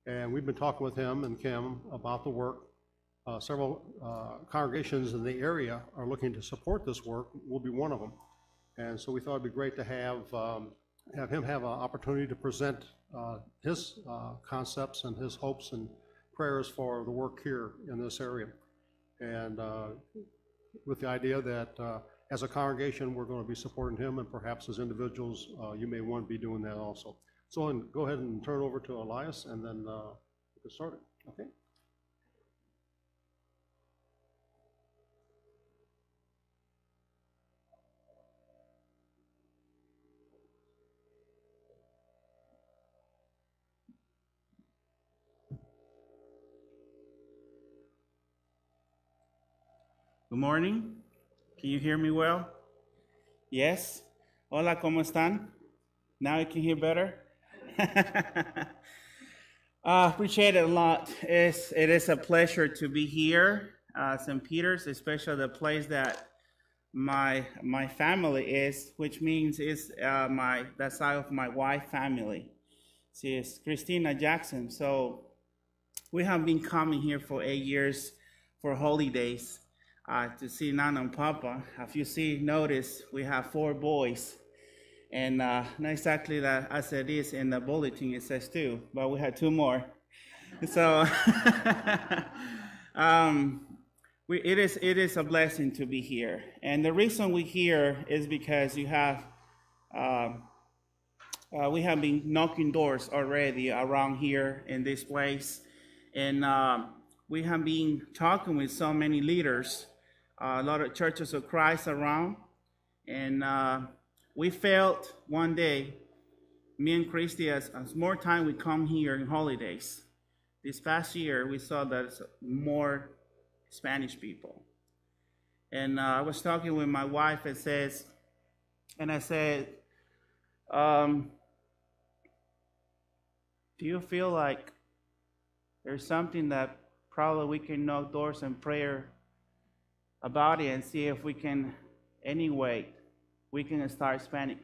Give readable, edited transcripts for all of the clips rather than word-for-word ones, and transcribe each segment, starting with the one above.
And we've been talking with him and Kim about the work. Several congregations in the area are looking to support this work. We'll be one of them. And so we thought it'd be great to have him have an opportunity to present his concepts and his hopes and prayers for the work here in this area. And with the idea that as a congregation, we're going to be supporting him, and perhaps as individuals, you may want to be doing that also. So go ahead and turn it over to Elias, and then we can start it. Okay. Good morning. Can you hear me well? Yes? Hola, ¿cómo están? Now you can hear better? Appreciate it a lot. It is a pleasure to be here, St. Peter's, especially the place that my family is, which means it's the side of my wife's family. She is Christina Jackson. So we have been coming here for 8 years for holidays. To see Nana and Papa. If you notice, we have 4 boys. And not exactly that as it is in the bulletin, it says 2, but we had 2 more. So it is a blessing to be here. And the reason we're here is because we have been knocking doors already around here in this place. And we have been talking with so many leaders, a lot of churches of Christ around, and we felt one day, me and Christy, as more time we come here in holidays. This past year, we saw that more Spanish people. And I was talking with my wife, and I said, do you feel like there's something that probably we can knock doors and prayer about it and see if we can, anyway, we can start Hispanic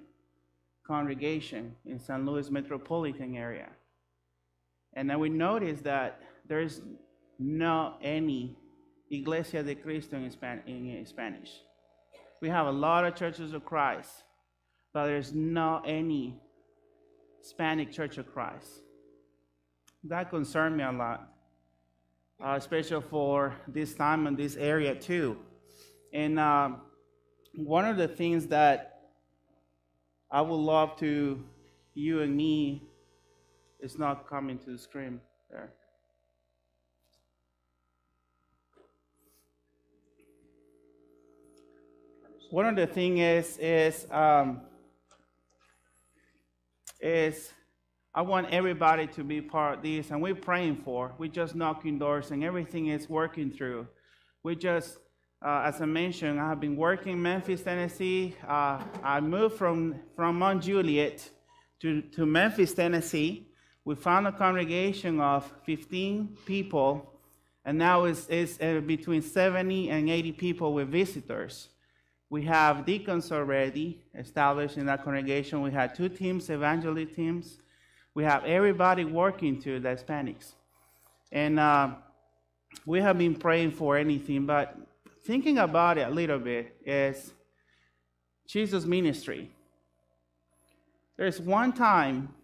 congregation in St. Louis metropolitan area. And then we noticed that there's not any Iglesia de Cristo in Spanish. We have a lot of churches of Christ, but there's not any Hispanic Church of Christ. That concerned me a lot, especially for this time in this area too. And one of the things that I would love to, you and me, is not coming to the screen there. One of the things is I want everybody to be part of this, and we're praying for. We're just knocking doors, and everything is working through. We just, as I mentioned, I have been working in Memphis, Tennessee. I moved from Mount Juliet to Memphis, Tennessee. We found a congregation of 15 people, and now it's between 70 and 80 people with visitors. We have deacons already established in that congregation. We had 2 teams, evangelist teams. We have everybody working to the Hispanics. And we have been praying for anything, but thinking about it a little bit is Jesus' ministry. There's one time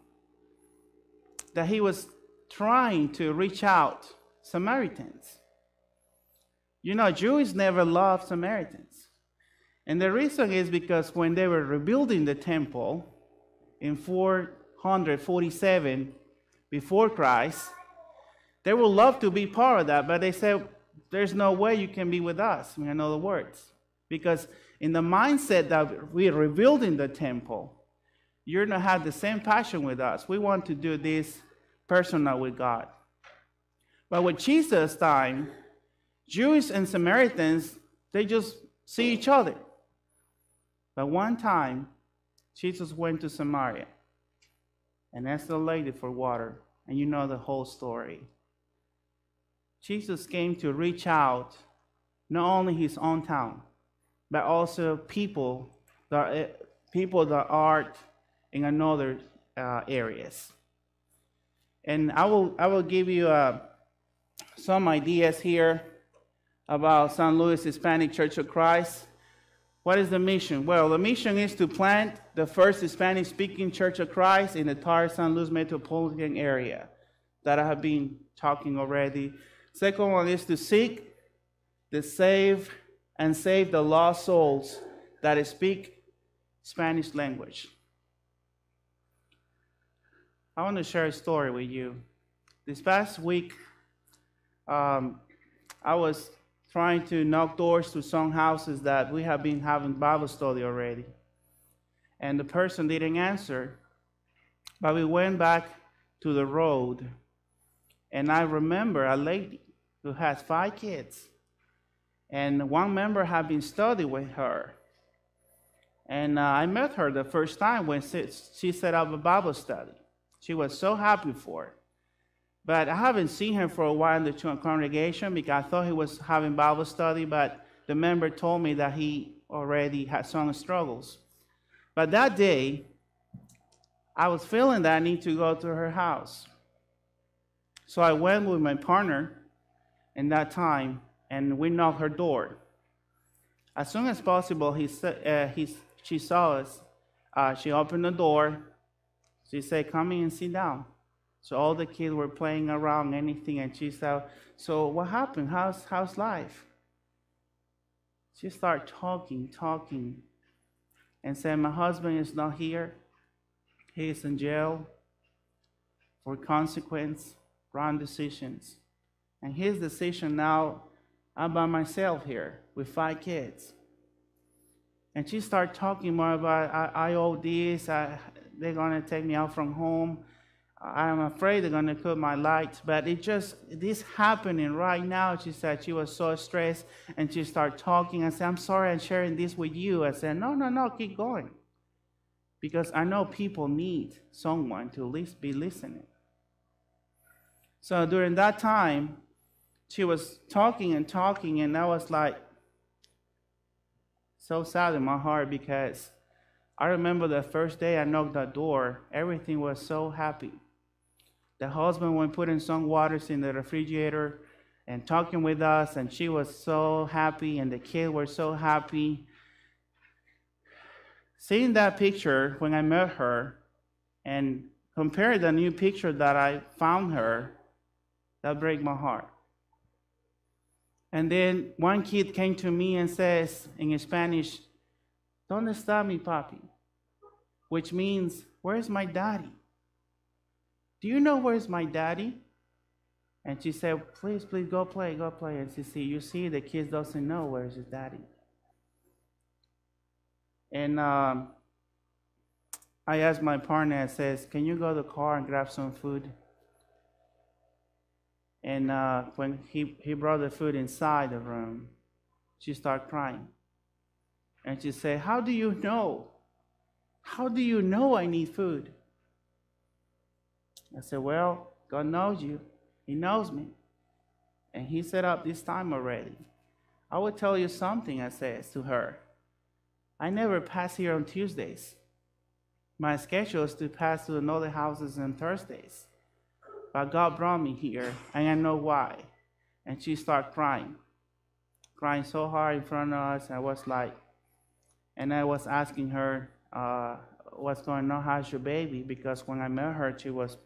that he was trying to reach out Samaritans. You know, Jews never loved Samaritans. And the reason is because when they were rebuilding the temple in 447 before Christ, they would love to be part of that, but they said, there's no way you can be with us, in other words. Because in the mindset that we're rebuilding the temple, you're going to have the same passion with us. We want to do this personal with God. But with Jesus' time, Jews and Samaritans, they just see each other. But one time, Jesus went to Samaria and asked the lady for water, and you know the whole story. Jesus came to reach out not only his own town, but also people that are in another areas. And I will give you some ideas here about San Luis Hispanic Church of Christ. What is the mission? Well, the mission is to plant the first Hispanic-speaking Church of Christ in the entire San Luis metropolitan area that I have been talking already. Second one is to seek, to save, and save the lost souls that speak Spanish language. I want to share a story with you. This past week, I was trying to knock doors to some houses that we have been having Bible study already. And the person didn't answer. But we went back to the road. And I remember a lady who has 5 kids. And one member had been studying with her. And I met her the first time when she set up a Bible study. She was so happy for it. But I haven't seen her for a while in the congregation because I thought he was having Bible study, but the member told me that he already had some struggles. But that day, I was feeling that I need to go to her house. So I went with my partner in that time, and we knocked her door. As soon as possible, she saw us. She opened the door. She said, "Come in and sit down." So all the kids were playing around, anything, and she said, "So what happened? How's life?" She started talking, and said, "My husband is not here. He is in jail for consequence, wrong decisions. And his decision now, I'm by myself here with 5 kids." And she started talking more about, I owe this, they're going to take me out from home. I'm afraid they're going to cut my lights, but this happening right now. She said she was so stressed, and she started talking. I said, "I'm sorry I'm sharing this with you." I said, No, keep going. Because I know people need someone to at least be listening. So during that time, she was talking, and I was like, so sad in my heart because I remember the first day I knocked that door, everything was so happy. The husband went putting some waters in the refrigerator and talking with us, and she was so happy, and the kids were so happy. Seeing that picture when I met her and compare the new picture that I found her, that break my heart. And then one kid came to me and says in Spanish, "¿Dónde está mi papi?" Which means, "Where's my daddy? Do you know where's my daddy?" And she said, please go play. And she said, you see, the kid doesn't know where's his daddy. And I asked my partner, I says, "Can you go to the car and grab some food?" And when he brought the food inside the room, she started crying. And she said, "How do you know? How do you know I need food?" I said, "Well, God knows you. He knows me. And he set up this time already. I will tell you something," I said to her. "I never pass here on Tuesdays. My schedule is to pass to another houses on Thursdays. But God brought me here, and I know why." And she started crying so hard in front of us. I was like, and I was asking her, "What's going on? How's your baby?" Because when I met her, she was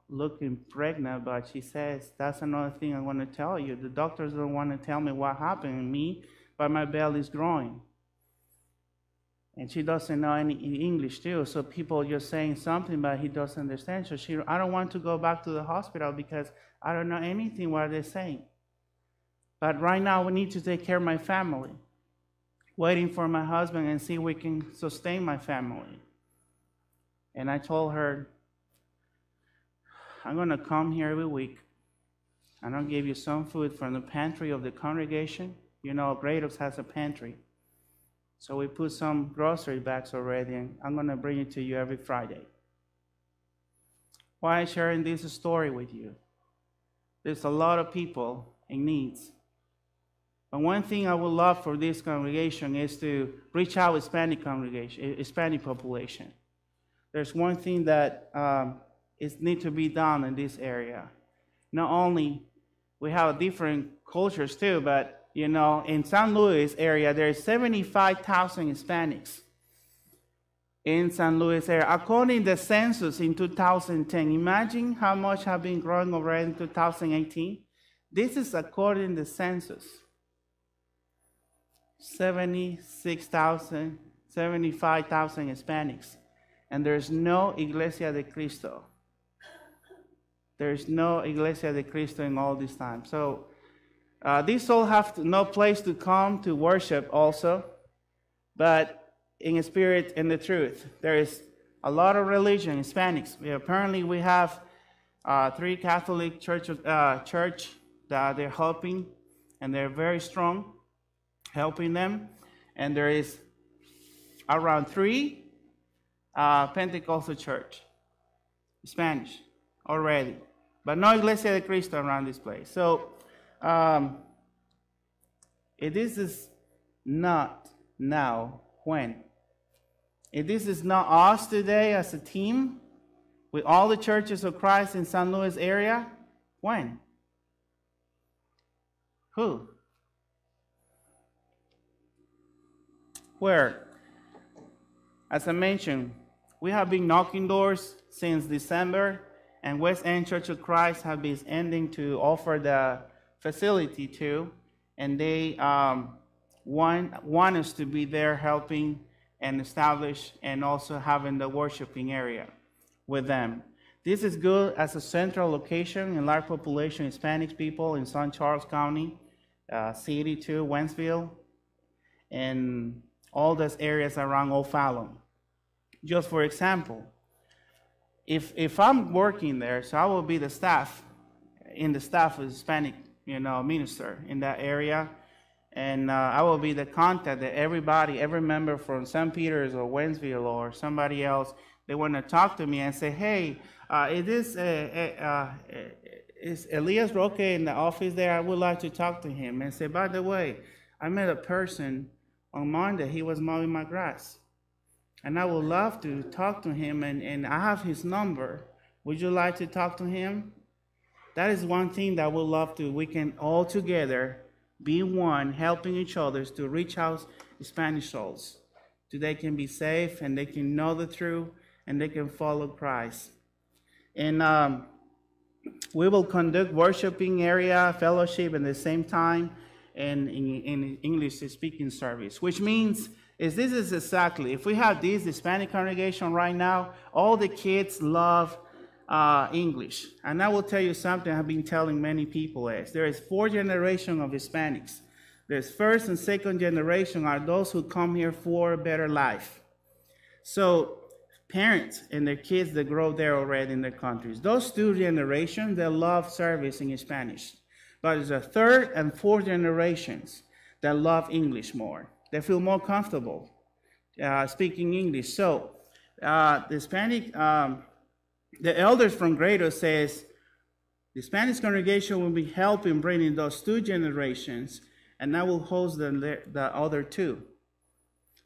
looking pregnant, but she says, "That's another thing I want to tell you. The doctors don't want to tell me what happened to me, but my belly's growing." And she doesn't know any English too, so people just saying something, but he doesn't understand. So I don't want to go back to the hospital because I don't know anything what they're saying. But right now we need to take care of my family, waiting for my husband and see if we can sustain my family. And I told her, "I'm going to come here every week, and I'll give you some food from the pantry of the congregation. You know, Great Oaks has a pantry. So we put some grocery bags already, and I'm going to bring it to you every Friday." Why am I sharing this story with you? There's a lot of people in needs. But one thing I would love for this congregation is to reach out Hispanic population. There's one thing that it needs to be done in this area. Not only we have different cultures too, but in San Luis area, there's 75,000 Hispanics in San Luis area. According to the census in 2010, imagine how much have been growing already in 2018. This is according to the census. 76,000, 75,000 Hispanics. And there's no Iglesia de Cristo. There's no Iglesia de Cristo in all this time. So these all have no place to come to worship also, but in spirit and the truth. There is a lot of religion, Hispanics. Apparently we have 3 Catholic church that they're helping, and they're very strong, helping them. And there is around 3 Pentecostal church, Spanish already, but no Iglesia de Cristo around this place. So if this is not now, when? If this is not us today as a team, with all the churches of Christ in San Luis area, when? Who? Where? As I mentioned, we have been knocking doors since December, and West End Church of Christ have been ending to offer the facility too, and they want us to be there helping and establish and also having the worshiping area with them. This is good as a central location in large population Hispanic people in St. Charles County, city too, Wentzville, and all those areas around O'Fallon. Just for example, if I'm working there, so I will be the staff of Hispanic, minister in that area, and I will be the contact that every member from St. Peter's or Wentzville or somebody else, they want to talk to me and say, hey, is Elias Roque in the office there? I would like to talk to him. And say, by the way, I met a person on Monday. He was mowing my grass. And I would love to talk to him, and I have his number. Would you like to talk to him? That is one thing that I would love to. We can all together be one, helping each other to reach out Spanish souls. So they can be safe, and they can know the truth, and they can follow Christ. And we will conduct worshiping area, fellowship at the same time, and in English speaking service, which means this is exactly, if we have this Hispanic congregation right now, all the kids love English. And I will tell you something I've been telling many people is, there is 4 generations of Hispanics. There's first and second generation are those who come here for a better life. So parents and their kids that grow there already in their countries, those 2 generations, they love service in Spanish. But there's a 3rd and 4th generations that love English more. They feel more comfortable speaking English. So the Hispanic, the elders from Grado says the Spanish congregation will be helping bringing those 2 generations, and I will host the other 2.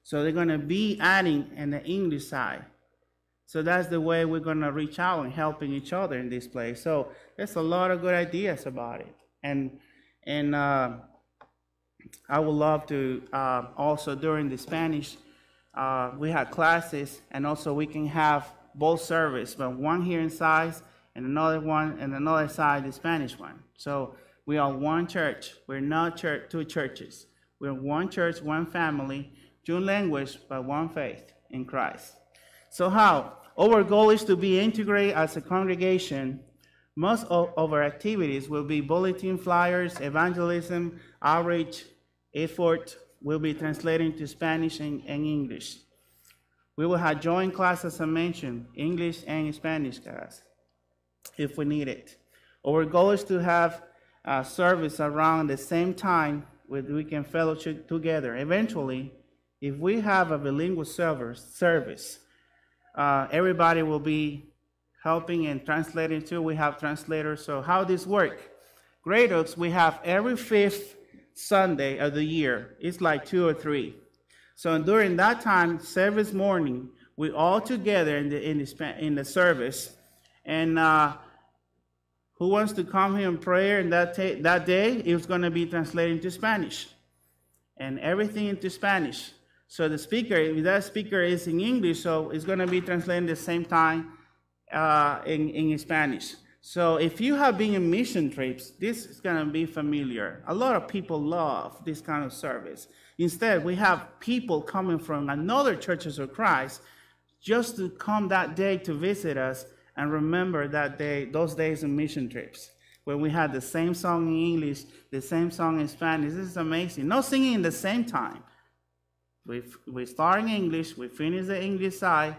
So they're going to be adding in the English side. So that's the way we're going to reach out and helping each other in this place. So there's a lot of good ideas about it. And I would love to also during the Spanish, we have classes, and also we can have both service, but one here inside and another one, and another side, the Spanish one. So we are one church. We're not 2 churches. We're one church, one family, 2 language, but one faith in Christ. So how? Our goal is to be integrated as a congregation. Most of our activities will be bulletin flyers, evangelism, outreach, effort will be translating to Spanish and English. We will have joint classes, as I mentioned, English and Spanish class, if we need it. Our goal is to have a service around the same time where we can fellowship together. Eventually, if we have a bilingual service, everybody will be helping and translating too. We have translators. So how this work? Grade Oaks, we have every 5th Sunday of the year. It's like 2 or 3. So during that time, service morning, we all together in the service, And who wants to come here in prayer? And that day, it was going to be translated into Spanish, and everything into Spanish. So the speaker, if that speaker is in English, so it's going to be translated at the same time in Spanish. So if you have been in mission trips, this is going to be familiar. A lot of people love this kind of service. Instead, we have people coming from another churches of Christ just to come that day to visit us and remember that day, those days in mission trips, when we had the same song in English, the same song in Spanish. This is amazing. No singing in the same time. We start in English, we finish the English side,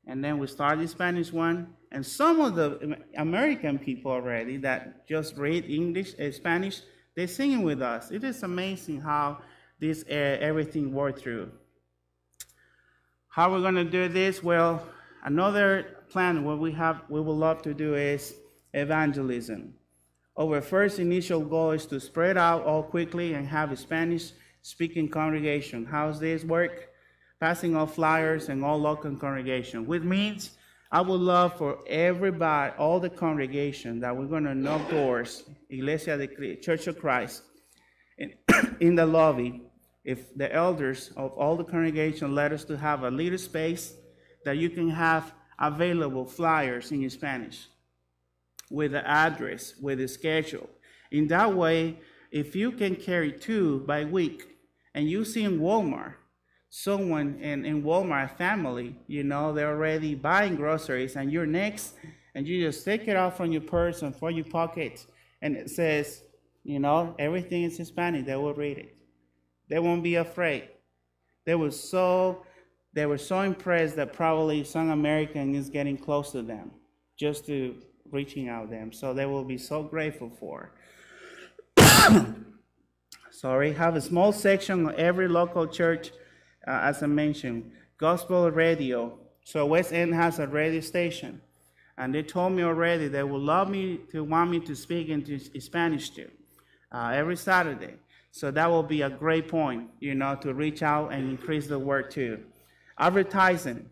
and then we start the Spanish one. And some of the American people already that just read English and Spanish, they're singing with us. It is amazing how this everything worked through. How we're going to do this? Well, another plan what we would love to do is evangelism. Our first initial goal is to spread out all quickly and have a Spanish-speaking congregation. How's this work? Passing out flyers in all local congregation, which means I would love for everybody, all the congregation, that we're going to knock doors, Iglesia de Church of Christ, in the lobby. If the elders of all the congregation let us to have a little space that you can have available flyers in Spanish with the address, with the schedule. In that way, if you can carry 2 by week and you see in Walmart, someone in Walmart family, you know, they're already buying groceries and you're next and you just take it out from your purse and from your pocket and it says, you know, everything is Hispanic, they will read it. They won't be afraid. They were so impressed that probably some American is getting close to them just to reaching out them. So they will be so grateful for. Sorry, have a small section of every local church, as I mentioned, gospel radio. So West End has a radio station, and they told me already they would want me to speak into Spanish too, every Saturday. So that will be a great point, you know, to reach out and increase the work too. Advertising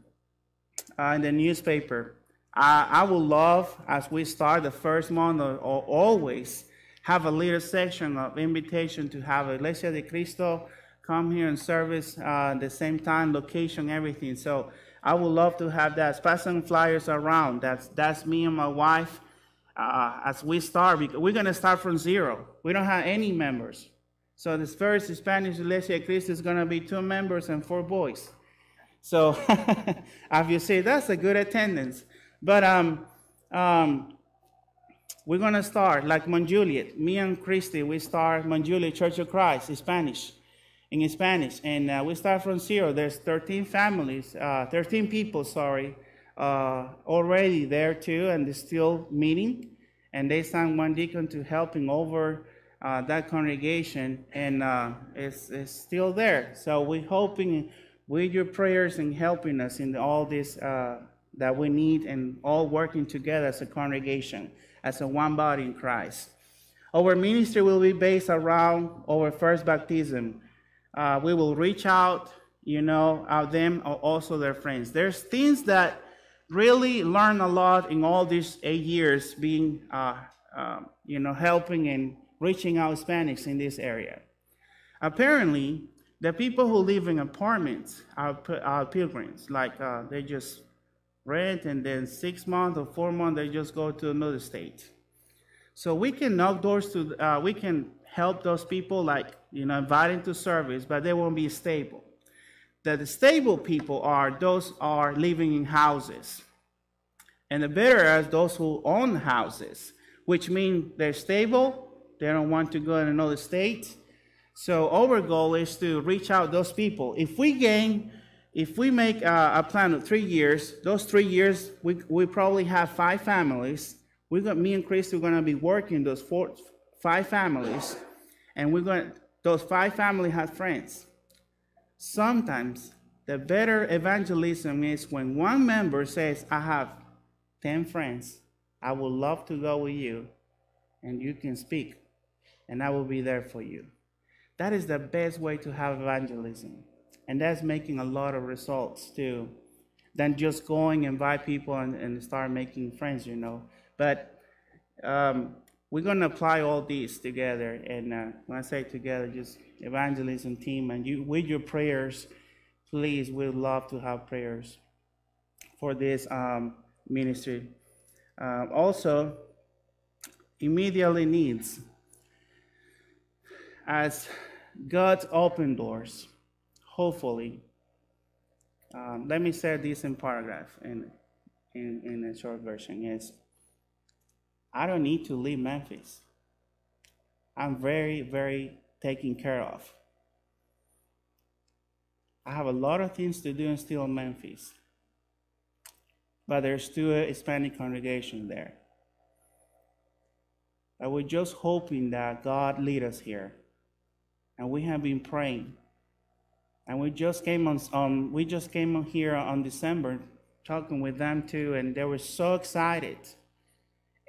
in the newspaper. I would love, as we start the first month, or always have a little section of invitation to have Iglesia de Cristo come here and service at the same time, location, everything. So I would love to have that. Passing flyers around. That's me and my wife. As we start, we're going to start from zero. We don't have any members. So this first Spanish Iglesia de Cristo is going to be 2 members and 4 boys. So as you see, that's a good attendance. But we're going to start like Monjuliet. Me and Christy, we start Monjuliet Church of Christ in Spanish. And we start from zero. There's 13 people, already there too, and they're still meeting. And they sent one deacon to helping over that congregation, and it's still there. So we're hoping with your prayers and helping us in all this that we need, and all working together as a congregation, as a one body in Christ. Our ministry will be based around our first baptism. We will reach out, you know, of them, also their friends. There's things that really learn a lot in all these 8 years being, you know, helping and reaching out Hispanics in this area. Apparently, the people who live in apartments are pilgrims. Like they just rent, and then 6 months or 4 months they just go to another state. So we can knock doors to, we can help those people, like, you know, inviting to service, but they won't be stable. The stable people are those are living in houses, and the better are those who own houses, which means they're stable. They don't want to go in another state. So our goal is to reach out those people. If we make a plan of 3 years, those 3 years, we probably have 5 families. Me and Chris are going to be working those 5 families, and those 5 families have friends. Sometimes the better evangelism is when one member says, I have 10 friends. I would love to go with you, and you can speak, and I will be there for you. That is the best way to have evangelism, and that's making a lot of results too. than just going and invite people and start making friends, you know. But we're going to apply all these together. And when I say together, just evangelism team, and you with your prayers, please, we'd love to have prayers for this ministry. Also, immediately needs. As God's open doors, hopefully, let me say this in paragraph in a short version is, I don't need to leave Memphis. I'm very, very taken care of. I have a lot of things to do still in Memphis, but there's still a Hispanic congregation there. I was just hoping that God lead us here, and we have been praying. And we just came on here on December, talking with them too, and they were so excited.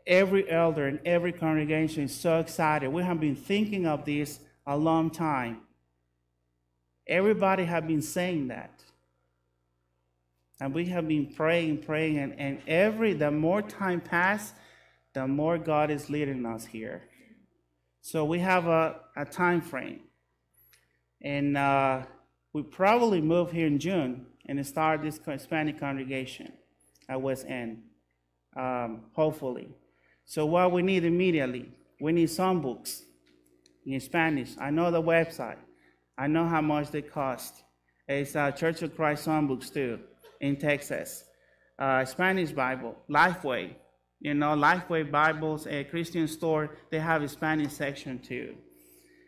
Every elder and every congregation is so excited. We have been thinking of this a long time. Everybody have been saying that. And we have been praying, and the more time passes, the more God is leading us here. So we have a time frame. And we probably move here in June and start this Hispanic congregation at West End, hopefully. So what we need immediately, we need some books in Spanish. I know the website. I know how much they cost. It's Church of Christ Songbooks too in Texas. Spanish Bible, Lifeway. You know, Lifeway Bibles, a Christian store, they have a Spanish section too.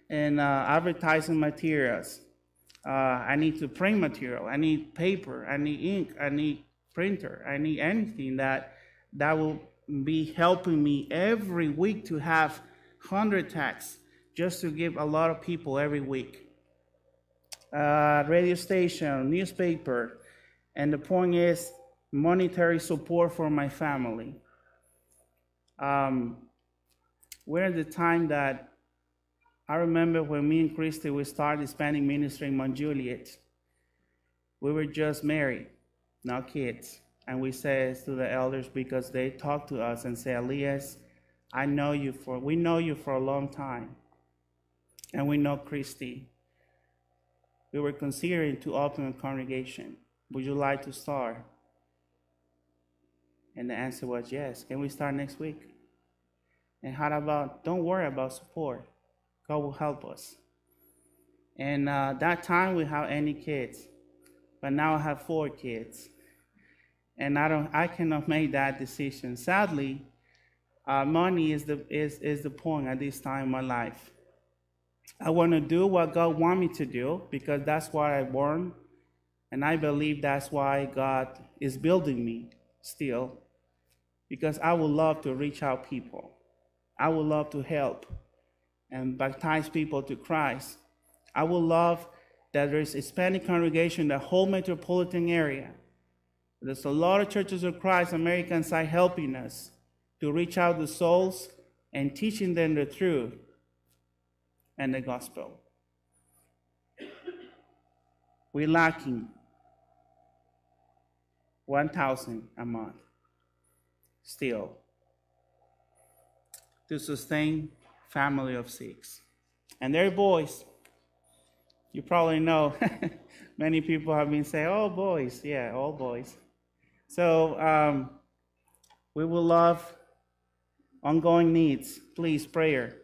And advertising materials. I need to print material. I need paper. I need ink. I need printer. I need anything that will be helping me every week to have 100 tags just to give a lot of people every week. Radio station, newspaper, and the point is monetary support for my family. We're at the time that I remember when me and Christy, we started Hispanic ministry in Mount Juliet. We were just married, no kids. And we said to the elders, because they talked to us and said, Elias, we know you for a long time. And we know Christy. We were considering to open a congregation. Would you like to start? And the answer was yes. Can we start next week? And how about, don't worry about support. God will help us. And that time we have any kids, but now I have 4 kids, and I cannot make that decision. Sadly, money is the point at this time in my life. I want to do what God wants me to do because that's why I born, and I believe that's why God is building me still, because I would love to reach out people. I would love to help and baptize people to Christ. I would love that there's a Hispanic congregation in the whole metropolitan area. There's a lot of churches of Christ, American side, helping us to reach out to souls and teaching them the truth and the gospel. We're lacking 1,000 a month still to sustain family of 6. And they're boys. You probably know many people have been saying, oh, boys. Yeah, all boys. So we will love ongoing needs. Please, prayer.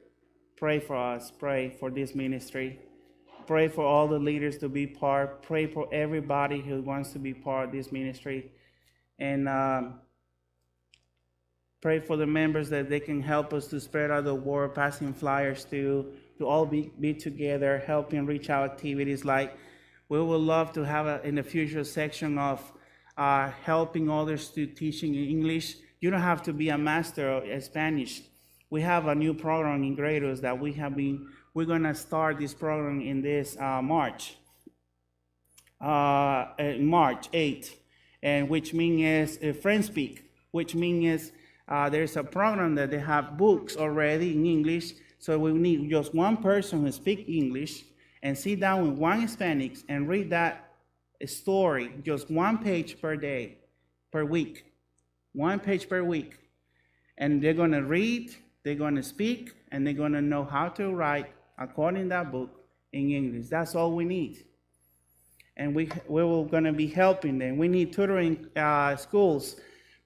Pray for us. Pray for this ministry. Pray for all the leaders to be part. Pray for everybody who wants to be part of this ministry. And pray for the members that they can help us to spread out the word, passing flyers to all be together, helping reach out activities. Like we would love to have in the future section of helping others to teaching English. You don't have to be a master of Spanish. We have a new program in Grados that we're gonna start this program in this March 8th, and which means French speak, which means there's a program that they have books already in English, so we need just one person who speaks English and sit down with one Hispanic and read that a story, just 1 page per day, per week, 1 page per week. And they're going to read, they're going to speak, and they're going to know how to write according to that book in English. That's all we need. And we're going to be helping them. We need tutoring schools.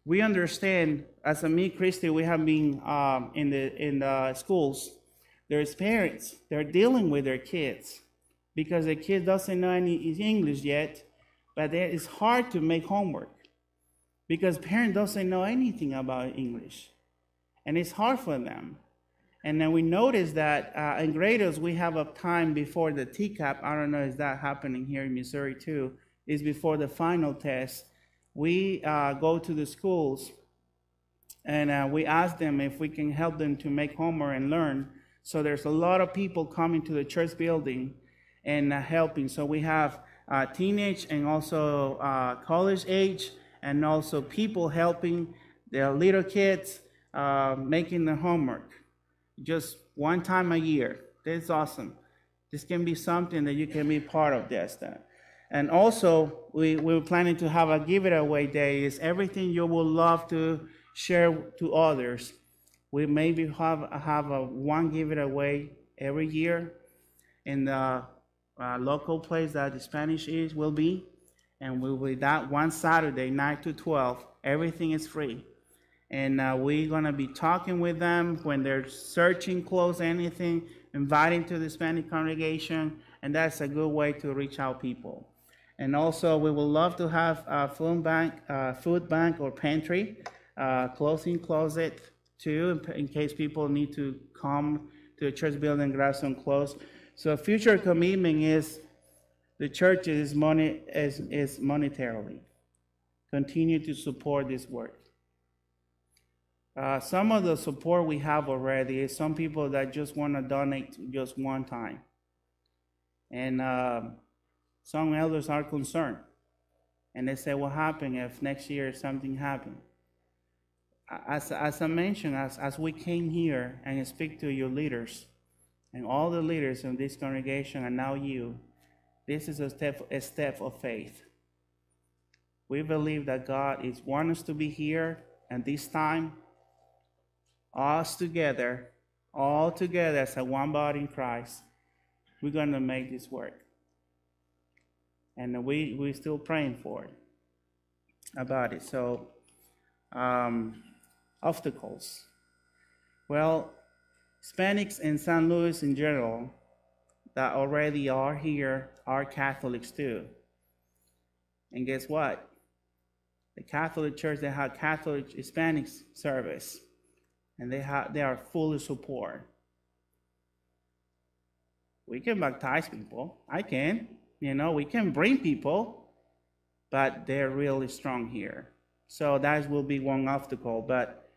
We understand, as a me Christian, we have been in the schools. There's parents, they're dealing with their kids because the kid doesn't know any English yet, but it's hard to make homework because parent doesn't know anything about English. And it's hard for them. And then we notice that in graders, we have a time before the TCAP. I don't know if that's happening here in Missouri too. Is before the final test. We go to the schools and we ask them if we can help them to make homework and learn. So there's a lot of people coming to the church building and helping. So we have teenage and also college age, and also people helping their little kids making the homework. Just one time a year. That's awesome. This can be something that you can be part of this. And also, we're planning to have a give it away day. It's everything you would love to share to others. We maybe have a one give it away every year in the local place that the Spanish will be. And we'll be that one Saturday, 9 to 12. Everything is free. And we're going to be talking with them when they're searching clothes, anything, inviting to the Hispanic congregation, and that's a good way to reach out people. And also, we would love to have a food bank or pantry, clothing closet too, in case people need to come to the church building and grab some clothes. So future commitment is the church is monetarily. Continue to support this work. Some of the support we have already is some people that just want to donate just one time. And some elders are concerned. And they say, what happened if next year something happened? As I mentioned, as we came here and speak to your leaders, and all the leaders in this congregation, and now you, this is a step of faith. We believe that God is wanting us to be here, and this time, us together, all together as a one body in Christ, we're going to make this work. And we're still praying for it, about it. So, obstacles. Well, Hispanics in San Luis in general that already are here are Catholics too. And guess what? The Catholic Church, they have Catholic Hispanics service. And they are fully support. We can baptize people. I can. We can bring people, but they're really strong here. So that will be one obstacle. But,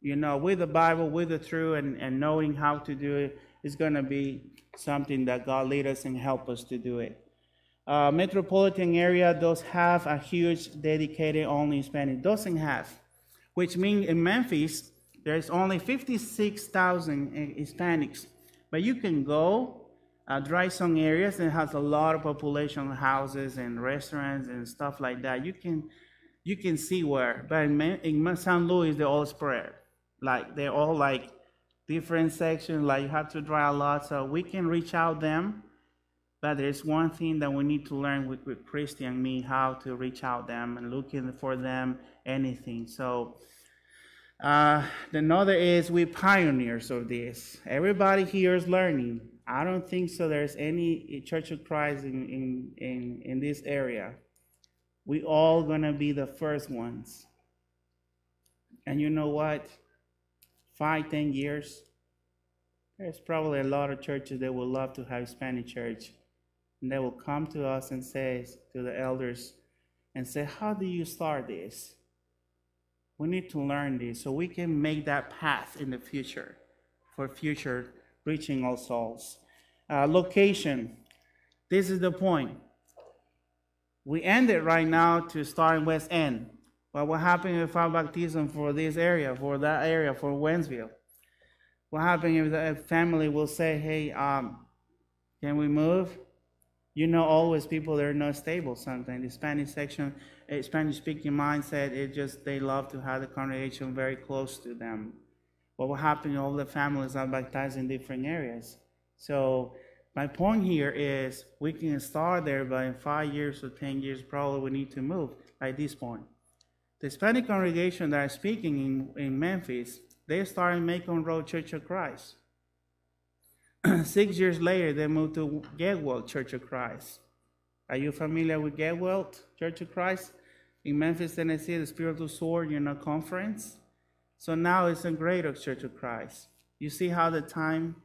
with the Bible, with the truth, and knowing how to do it, is going to be something that God lead us and help us to do it. Metropolitan area does have a huge dedicated only Hispanic. Doesn't have. Which means in Memphis, there's only 56,000 Hispanics. But you can go drive some areas and has a lot of population, houses and restaurants and stuff like that. You can see where. But in San Luis, they're all spread. Like they're all like different sections. Like you have to drive a lot, so we can reach out them. But there's one thing that we need to learn with Christy and me, how to reach out them and looking for them, anything. So another is we pioneers of this. Everybody here is learning. I don't think so there's any Church of Christ in this area. We all gonna be the first ones. And you know what? 5-10 years, there's probably a lot of churches that would love to have Hispanic church. And they will come to us and say to the elders and say, how do you start this? We need to learn this so we can make that path in the future for future reaching all souls. Location. This is the point. We ended right now to start in West End. But what happened if our baptism for this area, for that area, for Wentzville? What happened if the family will say, hey, can we move? Always people that are not stable sometimes. The Spanish section, Spanish-speaking mindset, they love to have the congregation very close to them. What will happen, all the families are baptized in different areas. So my point here is we can start there, but in 5 years or 10 years, probably we need to move at this point. The Hispanic congregation that are speaking in Memphis, they started Macon Road Church of Christ. 6 years later, they moved to Getwell Church of Christ. Are you familiar with Getwell Church of Christ? In Memphis, Tennessee, the Spiritual Sword, conference. So now it's a greater Church of Christ. You see how the time,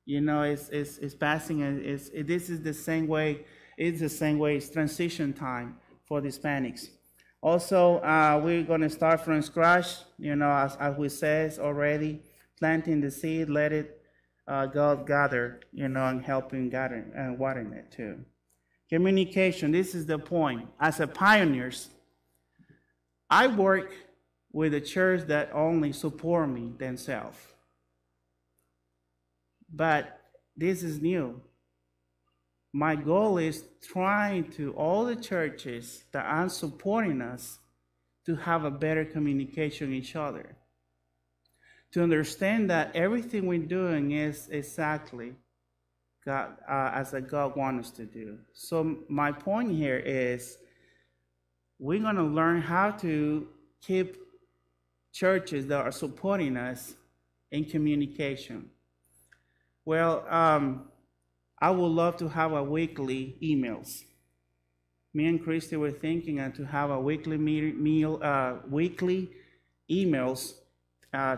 is passing, and this is the same way. It's the same way. It's transition time for the Hispanics. Also, we're going to start from scratch. As we said already, planting the seed, let it God gather, and helping gather and watering it too. Communication. This is the point. As a pioneers, I work with a church that only support me themselves. But this is new. My goal is trying to all the churches that are supporting us to have a better communication with each other. To understand that everything we're doing is exactly God, as God wants us to do. So my point here is we're going to learn how to keep churches that are supporting us in communication. Well, I would love to have a weekly emails. Me and Christy were thinking to have a weekly weekly emails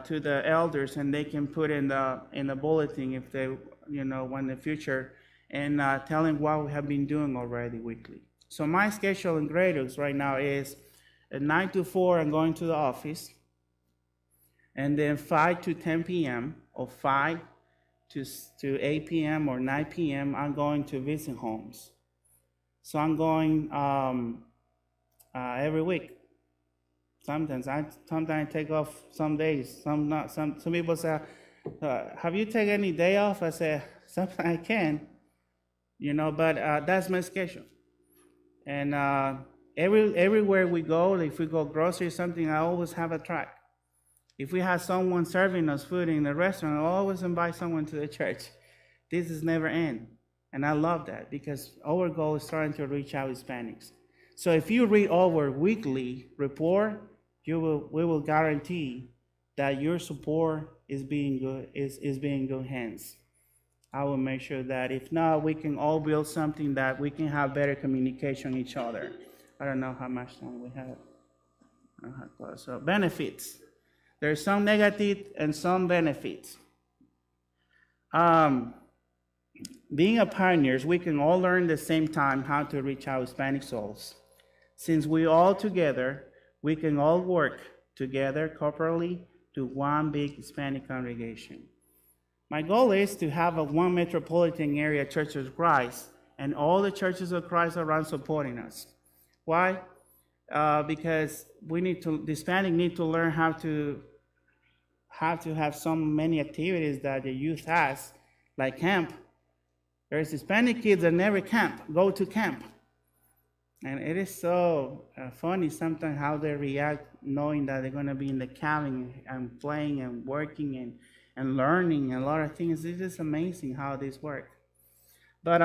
to the elders, and they can put in the bulletin if they in the future, and telling what we have been doing already weekly. So my schedule in Grados right now is at 9 to 4 I'm going to the office, and then 5 to 10 p.m. or 5 to 8 p.m. or 9 p.m. I'm going to visit homes. So I'm going every week. Sometimes I take off some days, some not. Some people say, have you taken any day off? I say, sometimes I can, but that's my schedule. And everywhere we go, if we go grocery or something, I always have a track. If we have someone serving us food in the restaurant, I always invite someone to the church. This is never end. And I love that because our goal is starting to reach out Hispanics. So if you read our weekly report, we will guarantee that your support is being in good hands. I will make sure that if not, we can all build something that we can have better communication with each other. I don't know how much time we have. So benefits. There's some negative and some benefits. Being a pioneers, we can all learn at the same time how to reach out Hispanic souls. Since we all together, we can all work together corporately to one big Hispanic congregation. My goal is to have one metropolitan area Church of Christ and all the churches of Christ around supporting us. Why? Because the Hispanic need to learn how to have so many activities that the youth has, like camp. There's Hispanic kids that never go to camp. And it is so funny sometimes how they react knowing that they're going to be in the cabin and playing and working and learning and a lot of things. It's just amazing how this works. But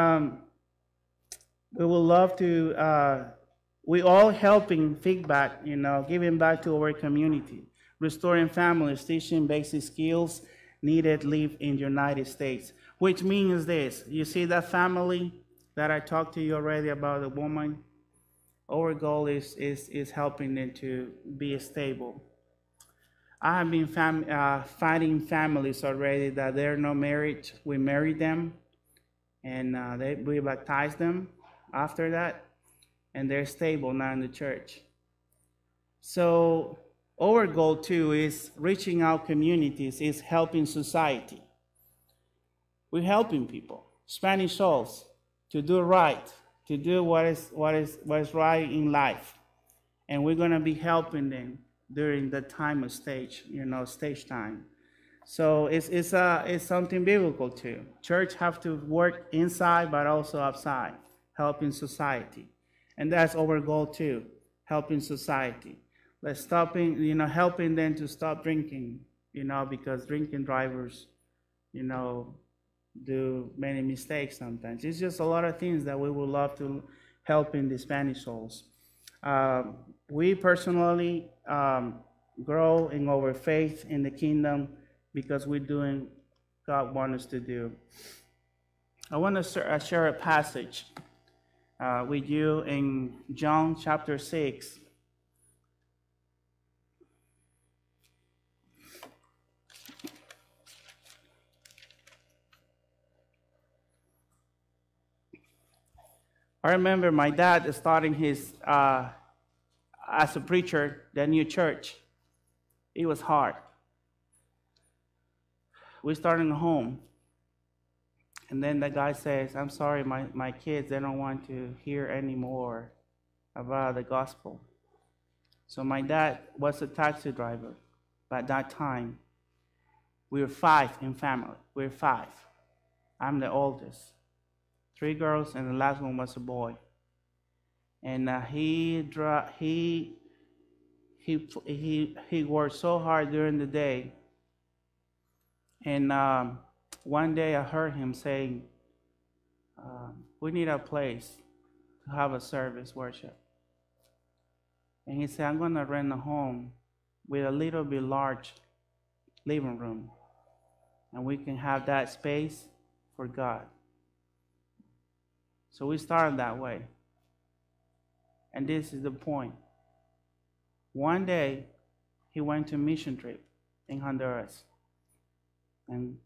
we would love to, we all helping feedback, giving back to our community, restoring families, teaching basic skills needed live in the United States, which means this. You see that family that I talked to you already about, the woman? Our goal is helping them to be stable. I have been finding families already that they're not married. We married them, and we baptized them after that, and they're stable now in the church. So our goal too is reaching out communities, is helping society. We're helping people, Spanish souls, to do right, to do what is right in life, and we're going to be helping them during the time of stage time. So it's something biblical too. Church have to work inside, but also outside, helping society. And that's our goal too, helping society. Let's helping them to stop drinking, because drinking drivers, do many mistakes sometimes. It's just a lot of things that we would love to help in the Spanish souls. We personally grow in our faith in the kingdom because we're doing God wants us to do. I want to share a passage with you in John chapter 6. I remember my dad starting his, as a preacher, the new church. It was hard. We started in home. And then the guy says, I'm sorry, my kids, they don't want to hear anymore about the gospel. So my dad was a taxi driver. By that time, we were 5 in family. We were 5. I'm the oldest. 3 girls, and the last one was a boy. And he worked so hard during the day. And one day I heard him saying, we need a place to have a service worship. And he said, I'm going to rent a home with a little bit large living room. And we can have that space for God. So we started that way. And this is the point. One day, he went to a mission trip in Honduras. And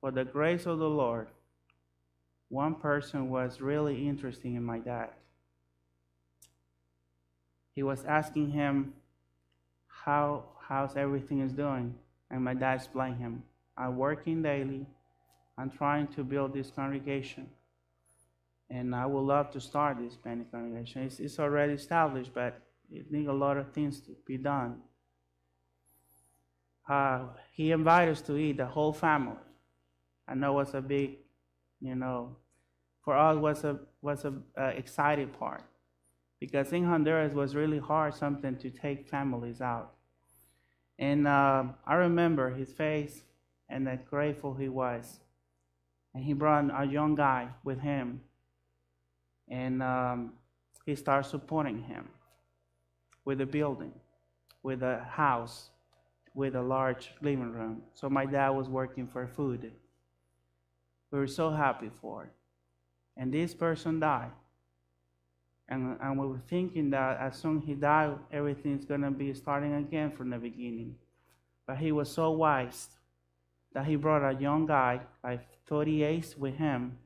for the grace of the Lord, one person was really interested in my dad. He was asking him how's everything is doing. And my dad explained him, I'm working daily. I'm trying to build this congregation. And I would love to start this Spanish congregation. It's already established, but it needs a lot of things to be done. He invited us to eat, the whole family. I know it was a big, for us was a exciting part. Because in Honduras it was really hard something to take families out. And I remember his face and how grateful he was. And he brought a young guy with him. And he started supporting him with a building, with a house, with a large living room. So my dad was working for food. We were so happy for it. And this person died. And we were thinking that as soon as he died, everything's going to be starting again from the beginning. But he was so wise that he brought a young guy, like 38, with him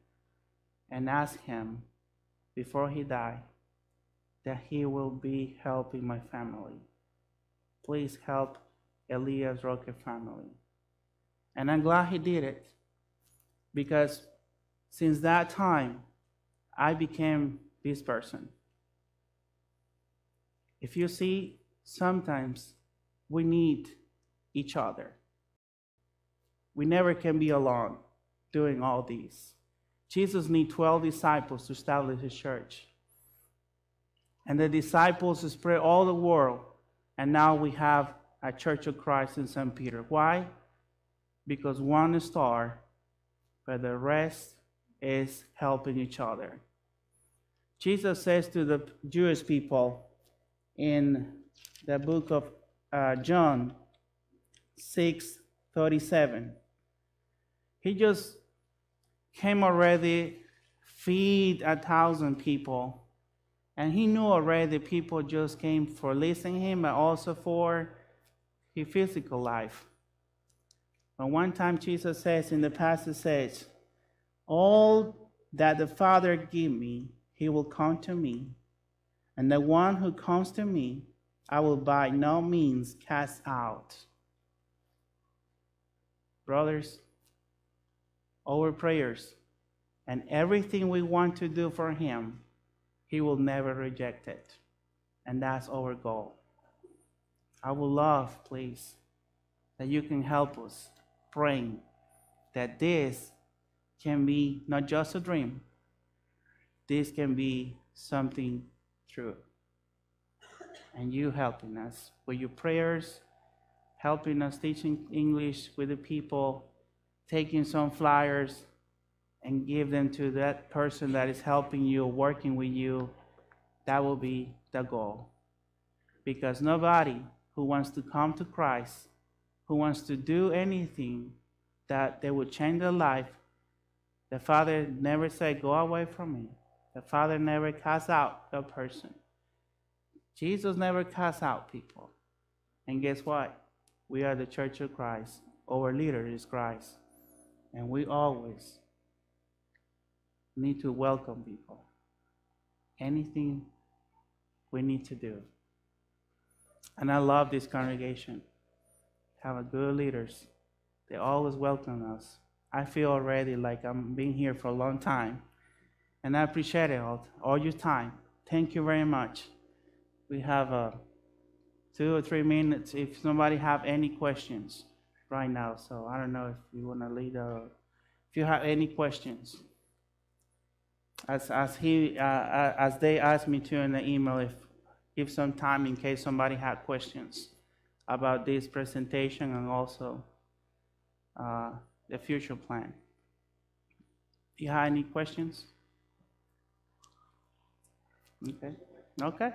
and asked him, before he died, that he will be helping my family. Please help Elias Roque family. And I'm glad he did it, because since that time, I became this person. If you see, sometimes we need each other. We never can be alone doing all these. Jesus needs 12 disciples to establish his church. And the disciples spread all the world. And now we have a Church of Christ in St. Peter. Why? Because one is star, but the rest is helping each other. Jesus says to the Jewish people in the book of John 6:37, he just came already, feed 1,000 people. And he knew already people just came for listening to him, but also for his physical life. But one time Jesus says in the passage, says, all that the Father give me, he will come to me. And the one who comes to me, I will by no means cast out. Brothers, our prayers and everything we want to do for him, he will never reject it. And that's our goal. I would love, please, that you can help us praying that this can be not just a dream. this can be something true. And you helping us with your prayers, helping us teaching English with the people, taking some flyers and give them to that person that is helping you, working with you. That will be the goal. Because nobody who wants to come to Christ, who wants to do anything that they would change their life, the Father never said, go away from me. The Father never casts out a person. Jesus never casts out people. And guess what? We are the Church of Christ. Our leader is Christ. And we always need to welcome people. Anything we need to do. And I love this congregation. Have a good leaders. They always welcome us. I feel already like I'm being here for a long time. And I appreciate it all your time. Thank you very much. We have 2 or 3 minutes if somebody have any questions right now. So I don't know if you want to lead or if you have any questions. As they asked me to in the email, give some time in case somebody had questions about this presentation and also the future plan. Do you have any questions? Okay.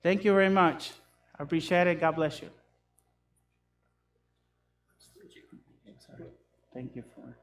Thank you very much. I appreciate it. God bless you. Thank you for